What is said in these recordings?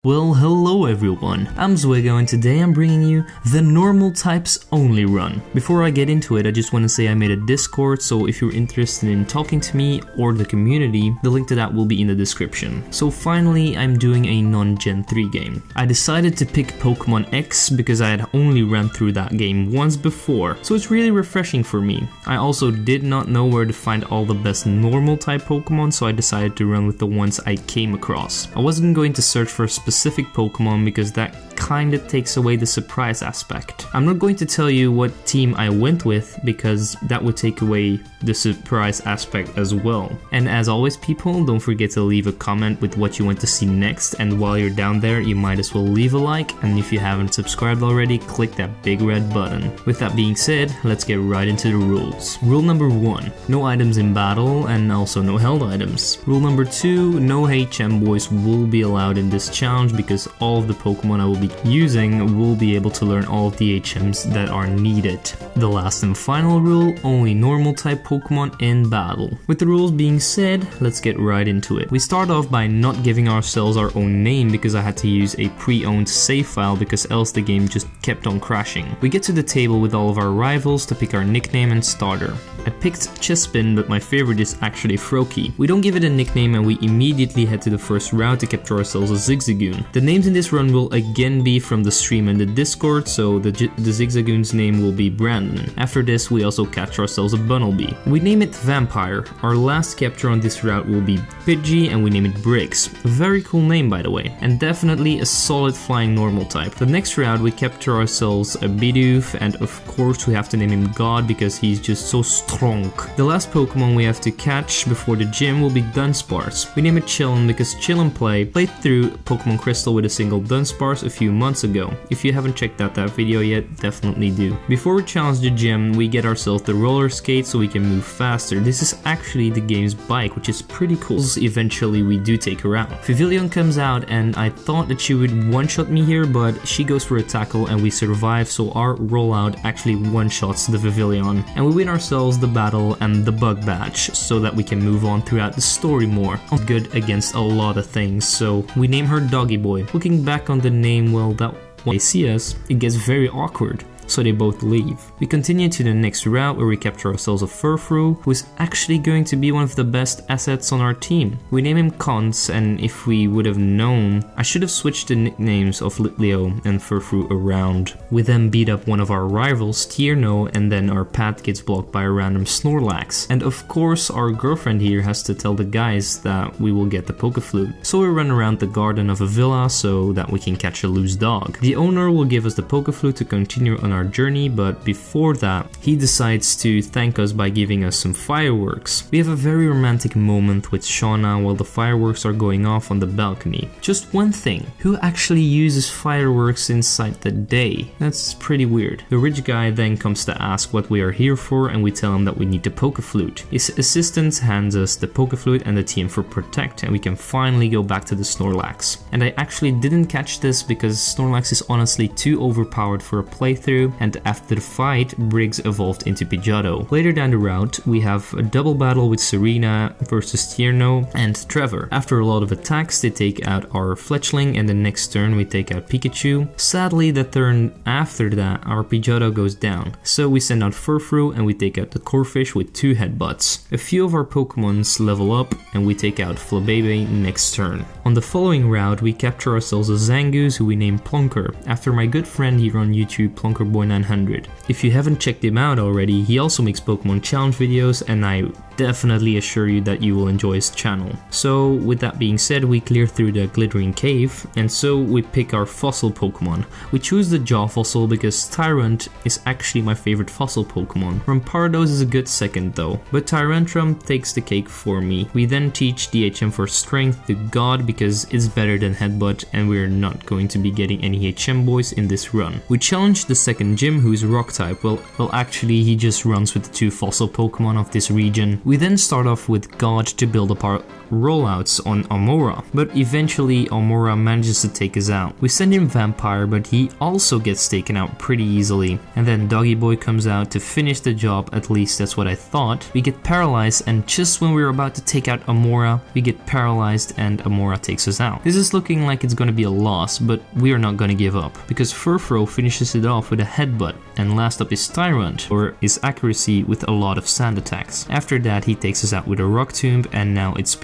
Well, hello everyone, I'm Zwigo and today I'm bringing you the normal types only run. Before I get into it, I just want to say I made a Discord, so if you're interested in talking to me or the community, the link to that will be in the description. So finally, I'm doing a non-Gen 3 game. I decided to pick Pokemon X because I had only ran through that game once before, so it's really refreshing for me. I also did not know where to find all the best normal type Pokemon, so I decided to run with the ones I came across. I wasn't going to search for a specific Pokemon because that kinda takes away the surprise aspect. I'm not going to tell you what team I went with because that would take away the surprise aspect as well. And as always people, don't forget to leave a comment with what you want to see next, and while you're down there you might as well leave a like, and if you haven't subscribed already, click that big red button. With that being said, let's get right into the rules. Rule number 1, no items in battle and also no held items. Rule number 2, no HM boys will be allowed in this challenge because all of the Pokemon I will be using will be able to learn all of the HMs that are needed. The last and final rule, only normal type Pokemon in battle. With the rules being said, let's get right into it. We start off by not giving ourselves our own name because I had to use a pre-owned save file because else the game just kept on crashing. We get to the table with all of our rivals to pick our nickname and starter. I picked Chespin, but my favorite is actually Froakie. We don't give it a nickname and we immediately head to the first route to capture ourselves a Zigzagoon. The names in this run will again be from the stream and the Discord, so the Zigzagoon's name will be Brandon. After this, we also catch ourselves a Bunnelby. We name it Vampire. Our last capture on this route will be Pidgey and we name it Briggs. A very cool name by the way, and definitely a solid flying normal type. The next route we capture ourselves a Bidoof, and of course we have to name him God because he's just so strong. The last Pokemon we have to catch before the gym will be Dunsparce. We name it Chillin because Chillin played through Pokemon Crystal with a single Dunsparce a few months ago. If you haven't checked out that video yet, definitely do. Before we challenge the gym, we get ourselves the roller skate so we can move faster. This is actually the game's bike, which is pretty cool. Eventually we do take her out. Vivillon comes out and I thought that she would one-shot me here, but she goes for a tackle and we survive, so our rollout actually one-shots the Vivillon. And we win ourselves the battle and the bug badge so that we can move on throughout the story more. Good against a lot of things, so we name her Doggy Boy. Looking back on the name, well, that when they see us, it gets very awkward, so they both leave. We continue to the next route where we capture ourselves a Furfrou, who is actually going to be one of the best assets on our team. We name him Cons, and if we would have known, I should have switched the nicknames of Litleo and Furfrou around. We then beat up one of our rivals, Tierno, and then our path gets blocked by a random Snorlax. And of course our girlfriend here has to tell the guys that we will get the Pokeflute. So we run around the garden of a villa so that we can catch a loose dog. The owner will give us the Pokeflute to continue on our journey, but before that, he decides to thank us by giving us some fireworks. We have a very romantic moment with Shauna while the fireworks are going off on the balcony. Just one thing, who actually uses fireworks inside the day? That's pretty weird. The rich guy then comes to ask what we are here for, and we tell him that we need the Pokeflute. His assistant hands us the Pokeflute and the TM for Protect, and we can finally go back to the Snorlax. And I actually didn't catch this because Snorlax is honestly too overpowered for a playthrough, and after the fight, Briggs evolved into Pidgeotto. Later down the route, we have a double battle with Serena versus Tierno and Trevor. After a lot of attacks, they take out our Fletchling, and the next turn we take out Pikachu. Sadly, the turn after that, our Pidgeotto goes down, so we send out Furfrou and we take out the Corphish with 2 headbutts. A few of our Pokemons level up, and we take out Flabebe next turn. On the following route, we capture ourselves a Zangoose who we name Plonker, after my good friend here on YouTube, Plonkerboy900. If you haven't checked him out already, he also makes Pokemon challenge videos, and I definitely assure you that you will enjoy his channel. So with that being said, we clear through the glittering cave, and so we pick our fossil Pokemon. We choose the Jaw fossil because Tyrunt is actually my favorite fossil Pokemon. Rampardos is a good second though, but Tyrantrum takes the cake for me. We then teach DHM for strength to God because it's better than Headbutt, and we're not going to be getting any HM boys in this run. We challenge the second gym, who is rock type. Well actually he just runs with the 2 fossil Pokemon of this region. We then start off with God to build up our rollouts on Amora, but eventually Amora manages to take us out. We send him Vampire, but he also gets taken out pretty easily, and then Doggy Boy comes out to finish the job, at least that's what I thought. We get paralyzed, and just when we're about to take out Amora, we get paralyzed and Amora takes us out. This is looking like it's gonna be a loss, but we are not gonna give up, because Furfro finishes it off with a headbutt, and last up is Tyrunt, or his accuracy with a lot of sand attacks. After that he takes us out with a Rock Tomb, and now it's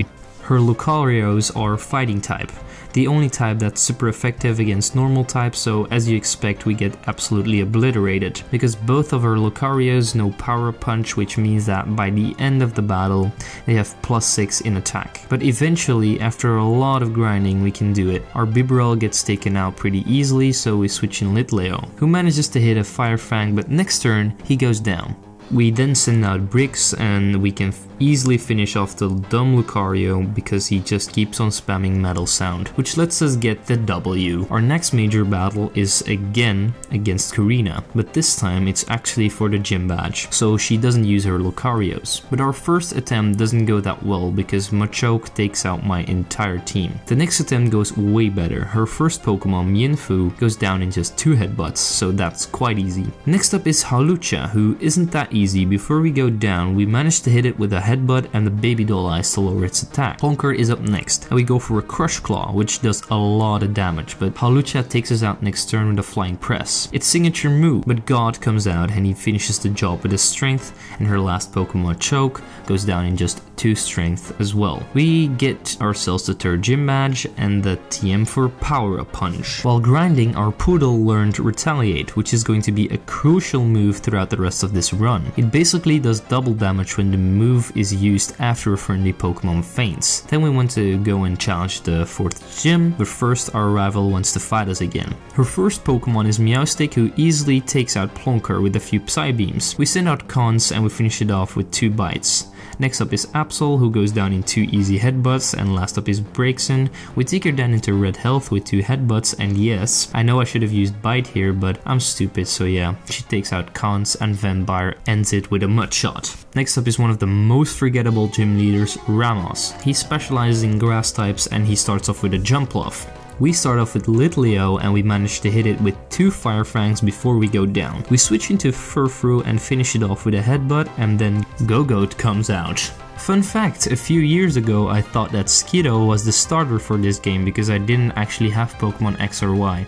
her Lucarios are fighting type, the only type that's super effective against normal types, so as you expect we get absolutely obliterated, because both of our Lucarios know Power Punch, which means that by the end of the battle they have +6 in attack. But eventually, after a lot of grinding, we can do it. Our Bibarel gets taken out pretty easily, so we switch in Litleo, who manages to hit a Fire Fang, but next turn he goes down. We then send out Bricks, and we can easily finish off the dumb Lucario because he just keeps on spamming Metal Sound, which lets us get the W. Our next major battle is again against Korrina, but this time it's actually for the gym badge, so she doesn't use her Lucarios. But our first attempt doesn't go that well because Machoke takes out my entire team. The next attempt goes way better. Her first Pokemon, Mienfoo, goes down in just 2 headbutts, so that's quite easy. Next up is Hawlucha, who isn't that easy. Before we go down, we manage to hit it with a headbutt and the baby doll eyes to lower its attack. Plonker is up next, and we go for a Crush Claw, which does a lot of damage, but Hawlucha takes us out next turn with a Flying Press. Its signature move, but God comes out and he finishes the job with a Strength, and her last Pokemon, Choke, goes down in just 2 Strength as well. We get ourselves the 3rd gym badge and the TM for Power Up Punch. While grinding, our Poodle learned Retaliate, which is going to be a crucial move throughout the rest of this run. It basically does double damage when the move is used after a friendly Pokemon faints. Then we want to go and challenge the 4th gym, but first our rival wants to fight us again. Her first Pokemon is Meowstic, who easily takes out Plonker with a few Psy Beams. We send out Cons and we finish it off with 2 bites. Next up is Absolu, who goes down in 2 easy headbutts, and last up is Braixen. We take her down into red health with 2 headbutts, and yes, I know I should have used Bite here, but I'm stupid, so yeah, she takes out Cons and Vampire ends it with a Mud Shot. Next up is one of the most forgettable gym leaders, Ramos. He specializes in grass types and he starts off with a Jumpluff. We start off with Litleo and we manage to hit it with 2 Fire Fangs before we go down. We switch into Furfrou and finish it off with a headbutt, and then Go-Goat comes out. Fun fact, a few years ago I thought that Skiddo was the starter for this game because I didn't actually have Pokemon X or Y.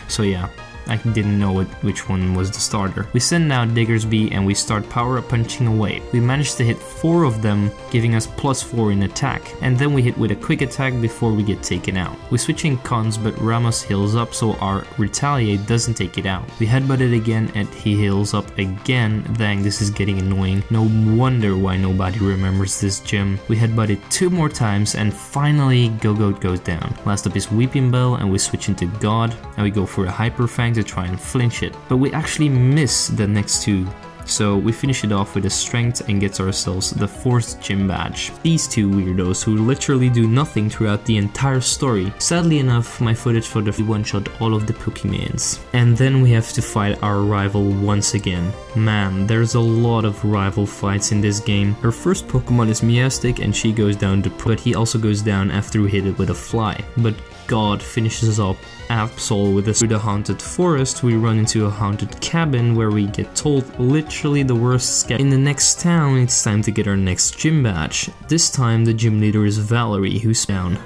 So yeah, I didn't know which one was the starter. We send out Diggersby and we start Power Up Punching away. We managed to hit 4 of them, giving us +4 in attack, and then we hit with a quick attack before we get taken out. We switch in Cons, but Ramos heals up so our Retaliate doesn't take it out. We headbutt it again and he heals up again. Dang, this is getting annoying. No wonder why nobody remembers this gym. We headbutt it 2 more times and finally Go-Goat goes down. Last up is Weepinbell and we switch into God and we go for a Hyper Fang to try and flinch it, but we actually miss the next 2. So we finish it off with a Strength and gets ourselves the 4th gym badge. These 2 weirdos who literally do nothing throughout the entire story. Sadly enough, my footage for the one-shot all of the Pokemons. And then we have to fight our rival once again. Man, there's a lot of rival fights in this game. Her first Pokemon is Meowstic and she goes down to but he also goes down after we hit it with a Fly. But God finishes up Absol with us. Through the haunted forest, we run into a haunted cabin where we get told literally the worst sketch. In the next town, it's time to get our next gym badge. This time, the gym leader is Valerie, who's down.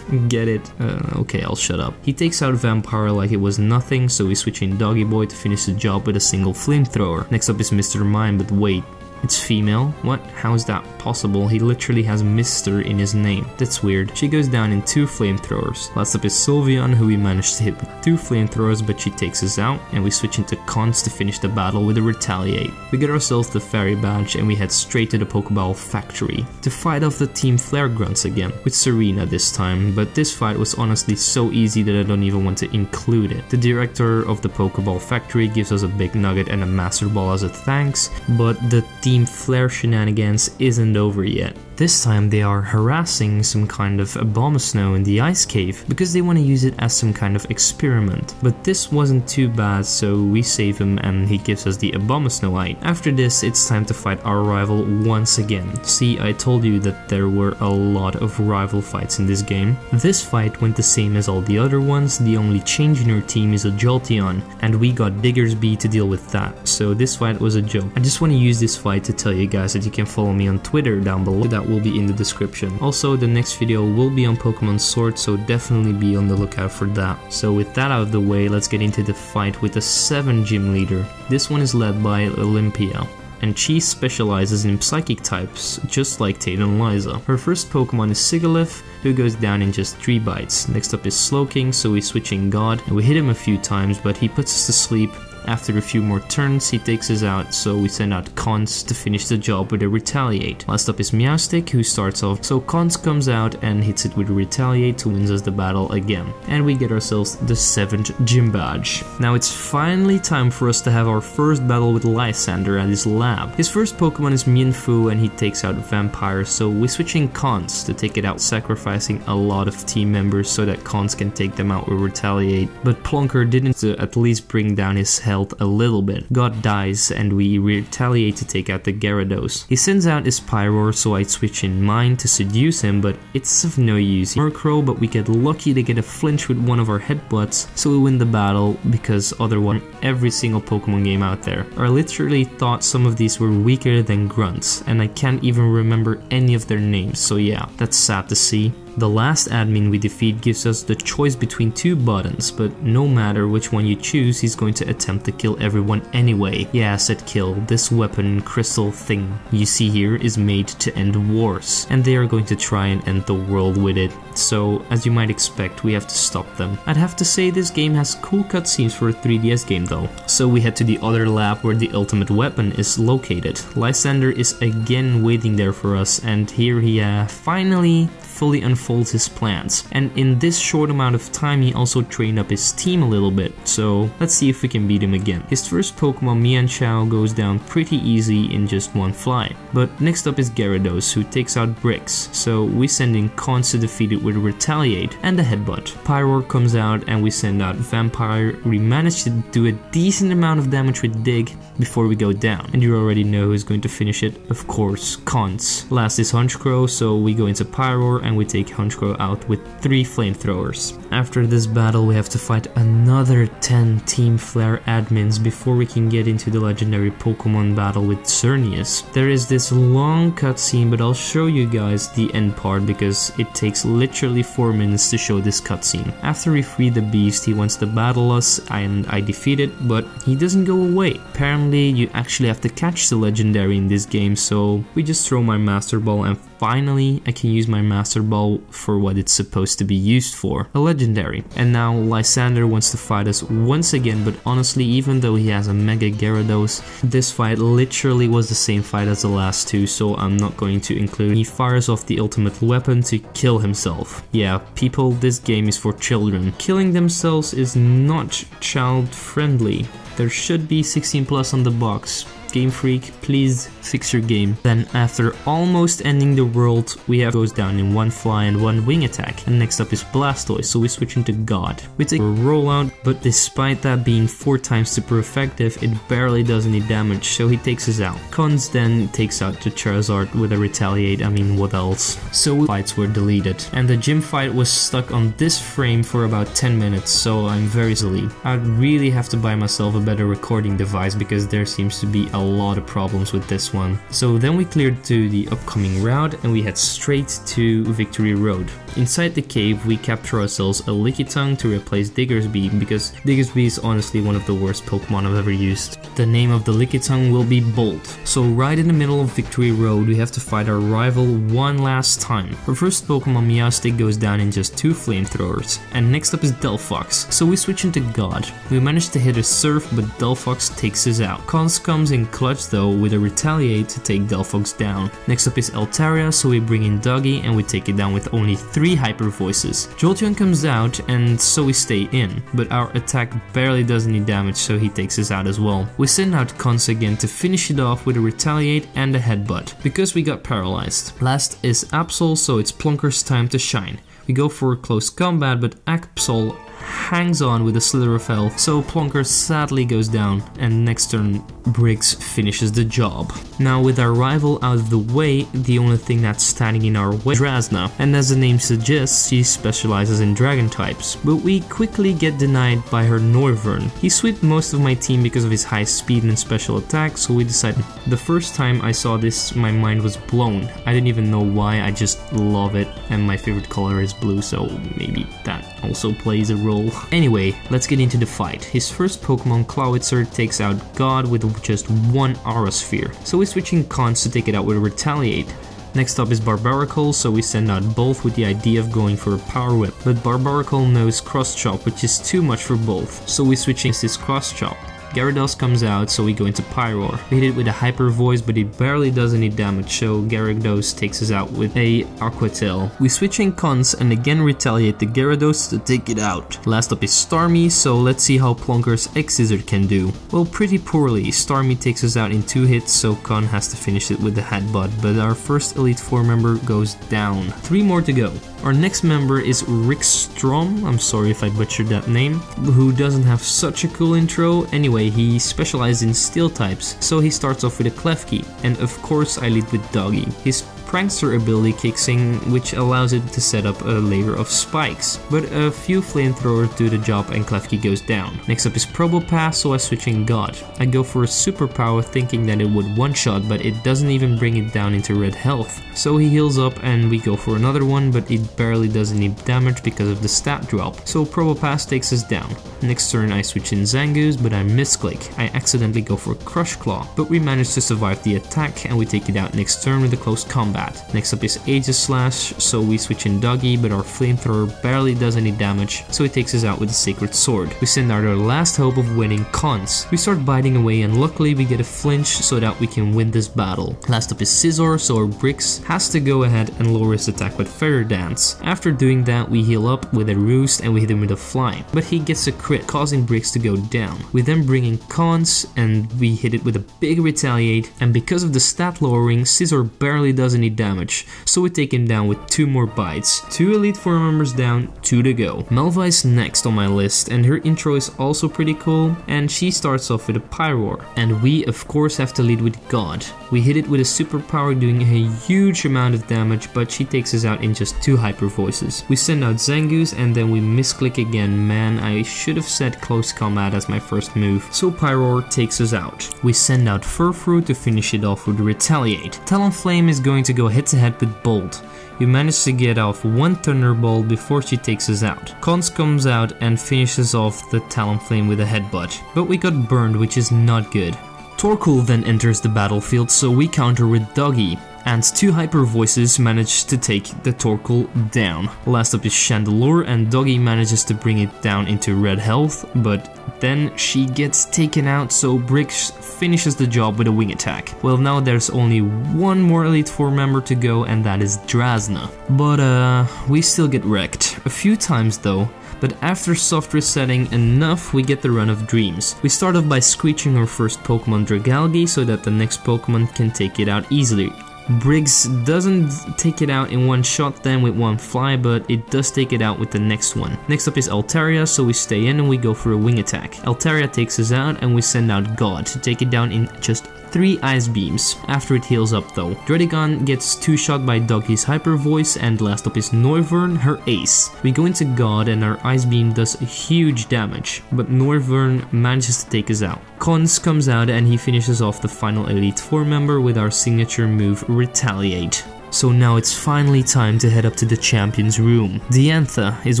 Get it? Okay, I'll shut up. He takes out Vampire like it was nothing, so we switch in Doggy Boy to finish the job with a single flamethrower. Next up is Mr. Mime, but wait. It's female? What? How is that possible? He literally has Mr. in his name. That's weird. She goes down in 2 flamethrowers. Last up is Sylveon, who we managed to hit with 2 flamethrowers, but she takes us out, and we switch into Cons to finish the battle with a Retaliate. We get ourselves the Fairy Badge, and we head straight to the Pokeball factory to fight off the Team Flare Grunts again, with Serena this time, but this fight was honestly so easy that I don't even want to include it. The director of the Pokeball factory gives us a big nugget and a Master Ball as a thanks, but the Team Flare shenanigans isn't over yet. this time they are harassing some kind of Abomasnow in the ice cave because they want to use it as some kind of experiment. But this wasn't too bad, so we save him and he gives us the Abomasnowite. After this, it's time to fight our rival once again. See, I told you that there were a lot of rival fights in this game. This fight went the same as all the other ones, the only change in our team is a Jolteon, and we got Diggersby to deal with that, so this fight was a joke. I just want to use this fight to tell you guys that you can follow me on Twitter down below, that will be in the description. Also, the next video will be on Pokemon Sword, so definitely be on the lookout for that. So with that out of the way, let's get into the fight with the 7 gym leader. This one is led by Olympia, and she specializes in psychic types, just like Tate and Liza. Her first Pokemon is Sigilyph, who goes down in just 3 bites. Next up is Slowking, so we switch in God, and we hit him a few times, but he puts us to sleep. After a few more turns, he takes us out, so we send out Cons to finish the job with a Retaliate. Last up is Meowstic, who starts off, so Cons comes out and hits it with a Retaliate to win us the battle again. And we get ourselves the 7th gym badge. Now it's finally time for us to have our first battle with Lysander at his lab. His first Pokemon is Mienfoo and he takes out Vampire, so we switch in Cons to take it out, sacrificing a lot of team members so that Cons can take them out with Retaliate. But Plonker didn't at least bring down his health a little bit. God dies and we retaliate to take out the Gyarados. He sends out his Pyro, so I switch in mine to seduce him, but it's of no use. Murkrow, but we get lucky to get a flinch with one of our headbutts, so we win the battle, because otherwise every single Pokemon game out there. I literally thought some of these were weaker than grunts, and I can't even remember any of their names, so yeah, that's sad to see. The last admin we defeat gives us the choice between 2 buttons, but no matter which one you choose, he's going to attempt to kill everyone anyway. Yeah, I said kill. This weapon crystal thing you see here is made to end wars, and they are going to try and end the world with it. So, as you might expect, we have to stop them. I'd have to say this game has cool cutscenes for a 3DS game though. So we head to the other lab where the ultimate weapon is located. Lysander is again waiting there for us, and here he finally fully unfolds his plans. And in this short amount of time, he also trained up his team a little bit, so let's see if we can beat him again. His first Pokemon, Mienshao, goes down pretty easy in just 1 fly. But next up is Gyarados, who takes out Bricks, so we send in Cons to defeat it with a Retaliate and a Headbutt. Pyro comes out and we send out Vampire. We manage to do a decent amount of damage with Dig before we go down, and you already know who's going to finish it, of course, Cons. Last is Honchkrow, so we go into Pyro and we take Honchkrow out with 3 flamethrowers. After this battle, we have to fight another 10 Team Flare admins before we can get into the legendary Pokemon battle with Xerneas. There is this long cutscene, but I'll show you guys the end part because it takes literally 4 minutes to show this cutscene. After we free the beast, he wants to battle us and I defeat it, but he doesn't go away. Apparently, you actually have to catch the legendary in this game, so we just throw my Master Ball and finally I can use my Master Ball for what it's supposed to be used for, a legendary. And now Lysander wants to fight us once again, but honestly, even though he has a Mega Gyarados, this fight literally was the same fight as the last 2, so I'm not going to include. He fires off the ultimate weapon to kill himself. Yeah, people, this game is for children. Killing themselves is not child friendly. There should be 16+ on the box. Game Freak, please fix your game. Then after almost ending the world, we have goes down in 1 fly and 1 wing attack. And next up is Blastoise, so we switch into God. We take a rollout, but despite that being 4 times super effective, it barely does any damage, so he takes us out. Cons then takes out the Charizard with a Retaliate, I mean what else. So fights were deleted. And the gym fight was stuck on this frame for about 10 minutes, so I'm very silly. I'd really have to buy myself a better recording device because there seems to be a lot of problems with this one. So then we cleared to the upcoming route and we head straight to Victory Road. Inside the cave we capture ourselves a Lickitung to replace Diggersby because Diggersby is honestly one of the worst Pokemon I've ever used. The name of the Lickitung will be Bolt. So right in the middle of Victory Road we have to fight our rival one last time. Our first Pokemon, Meowstic, goes down in just 2 flamethrowers. And next up is Delphox, so we switch into God. We manage to hit a Surf, but Delphox takes us out. Cons comes in clutch though with a Retaliate to take Delphox down. Next up is Altaria, so we bring in Dougie and we take it down with only 3 Hyper Voices. Jolteon comes out and so we stay in, but our attack barely does any damage, so he takes us out as well. We send out Cons again to finish it off with a Retaliate and a Headbutt, because we got paralyzed. Last is Absolu, so it's Plunker's time to shine. We go for a close combat, but Absolu hangs on with a slither of health, so Plunker sadly goes down, and next turn Briggs finishes the job. Now with our rival out of the way, the only thing that's standing in our way is Drezna, and as the name suggests, she specializes in dragon types, but we quickly get denied by her Noivern. He swept most of my team because of his high speed and special attack, so we decided. The first time I saw this, my mind was blown. I didn't even know why, I just love it, and my favorite color is blue, so maybe that also plays a role. Anyway, let's get into the fight. His first Pokemon, Clawitzer, takes out God with just one Aura Sphere, so we're switching Cons to take it out with a Retaliate. Next up is Barbaracle, so we send out both with the idea of going for a Power Whip, but Barbaracle knows Cross Chop, which is too much for both, so we're switching this Cross Chop. Gyarados comes out, so we go into Pyro. We hit it with a Hyper Voice, but it barely does any damage, so Gyarados takes us out with a Aqua Tail. We switch in Cons and again retaliate the Gyarados to take it out. Last up is Starmie, so let's see how Plunker's X-Scissor can do. Well, pretty poorly. Starmie takes us out in 2 hits, so Con has to finish it with the Headbutt, but our first Elite Four member goes down. 3 more to go. Our next member is Rickstrom, I'm sorry if I butchered that name, who doesn't have such a cool intro. Anyway, he specializes in steel types, so he starts off with a Klefki, and of course I lead with Doggy. His Prankster ability kicks in, which allows it to set up a layer of spikes, but a few flamethrowers do the job and Klefki goes down. Next up is Probopass, so I switch in God. I go for a superpower thinking that it would one-shot, but it doesn't even bring it down into red health. So he heals up and we go for another one, but it barely does any damage because of the stat drop, so Probopass takes us down. Next turn I switch in Zangoose, but I misclick. I accidentally go for Crush Claw, but we manage to survive the attack and we take it out next turn with a close combat. Next up is Aegislash, so we switch in Doggy, but our flamethrower barely does any damage, so it takes us out with a Sacred Sword. We send out our last hope of winning Cons. We start biting away and luckily we get a flinch so that we can win this battle. Last up is Scizor, so our Brix has to go ahead and lower his attack with Feather Dance. After doing that, we heal up with a Roost and we hit him with a Fly, but he gets a crit, causing Brix to go down. We then bring in Cons and we hit it with a big Retaliate, and because of the stat lowering, Scizor barely does any damage, so we take him down with 2 more bites. 2 Elite Four members down, 2 to go. Melva is next on my list, and her intro is also pretty cool, and she starts off with a Pyroar, and we of course have to lead with God. We hit it with a superpower doing a huge amount of damage, but she takes us out in just 2 Hyper Voices. We send out Zangoose and then we misclick again. Man, I should have set Close Combat as my first move, so Pyroar takes us out. We send out Furfrou to finish it off with Retaliate. Talonflame is going to go head-to-head with Bolt. We manage to get off 1 Thunderbolt before she takes us out. Cons comes out and finishes off the Talonflame with a Headbutt, but we got burned, which is not good. Torkoal then enters the battlefield, so we counter with Doggy, and 2 Hyper Voices manage to take the Torkoal down. Last up is Chandelure, and Doggy manages to bring it down into red health, but then she gets taken out, so Brix finishes the job with a wing attack. Well, now there's only 1 more Elite Four member to go, and that is Drezna. But we still get wrecked. A few times though. But after soft resetting enough, we get the run of dreams. We start off by screeching our first Pokemon Dragalge so that the next Pokemon can take it out easily. Briggs doesn't take it out in one shot then with 1 fly, but it does take it out with the next one. Next up is Altaria, so we stay in and we go for a wing attack. Altaria takes us out and we send out God to take it down in just 3 Ice Beams. After it heals up though. Dredigon gets 2-shot by Doggy's Hyper Voice, and last up is Noivern, her ace. We go into God and our Ice Beam does huge damage, but Noivern manages to take us out. Cons comes out and he finishes off the final Elite Four member with our signature move, Retaliate. So now it's finally time to head up to the champion's room. Diantha is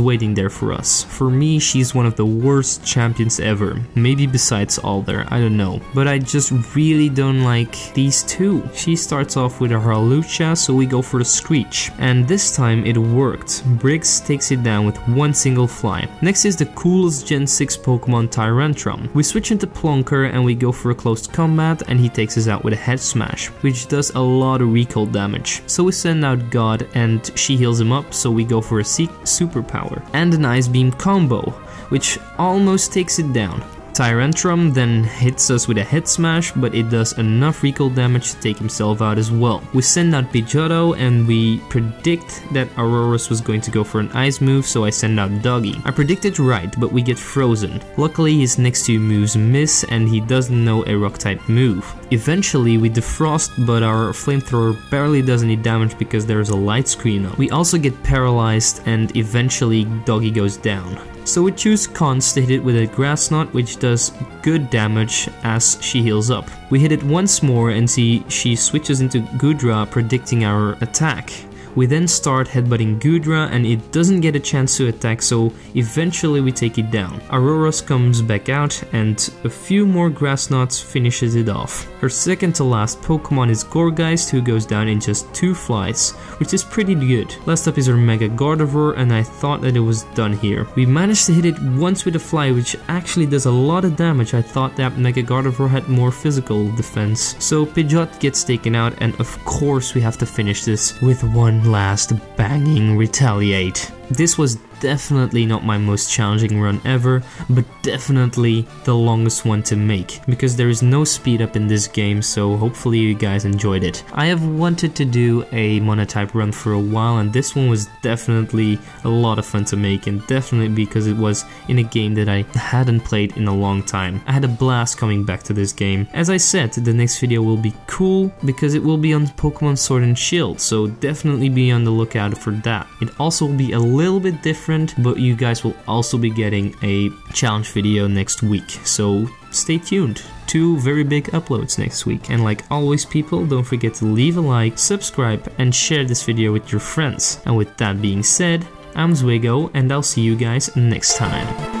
waiting there for us. For me, she's one of the worst champions ever. Maybe besides Alder, I don't know. But I just really don't like these 2. She starts off with a Hawlucha, so we go for the Screech. And this time it worked. Briggs takes it down with 1 single fly. Next is the coolest Gen 6 Pokemon, Tyrantrum. We switch into Plunker and we go for a close combat, and he takes us out with a Head Smash, which does a lot of recall damage. So we send out God and she heals him up, so we go for a superpower and an Ice Beam combo, which almost takes it down. Tyrantrum then hits us with a head smash, but it does enough recall damage to take himself out as well. We send out Pidgeotto and we predict that Aurora's was going to go for an ice move, so I send out Doggy. I predicted right, but we get frozen. Luckily his next two moves miss and he doesn't know a rock type move. Eventually we defrost, but our flamethrower barely does any damage because there is a light screen up. We also get paralyzed and eventually Doggy goes down. So we choose Cons to hit it with a Grass Knot, which does good damage as she heals up. We hit it once more and see she switches into Goodra, predicting our attack. We then start headbutting Goodra and it doesn't get a chance to attack, so eventually we take it down. Aurora's comes back out and a few more Grass Knots finishes it off. Her second to last Pokemon is Gourgeist, who goes down in just 2 flies, which is pretty good. Last up is her Mega Gardevoir and I thought that it was done here. We managed to hit it once with a fly, which actually does a lot of damage. I thought that Mega Gardevoir had more physical defense. So Pidgeot gets taken out and of course we have to finish this with one last banging Retaliate. This was definitely not my most challenging run ever, but definitely the longest one to make, because there is no speed up in this game, so hopefully you guys enjoyed it. I have wanted to do a monotype run for a while, and this one was definitely a lot of fun to make, and definitely because it was in a game that I hadn't played in a long time. I had a blast coming back to this game. As I said, the next video will be cool, because it will be on Pokemon Sword and Shield, so definitely be on the lookout for that. It also will be a little bit different, but you guys will also be getting a challenge video next week, so stay tuned. 2 very big uploads next week, and like always people, don't forget to leave a like, subscribe and share this video with your friends. And with that being said, I'm Zwigo and I'll see you guys next time.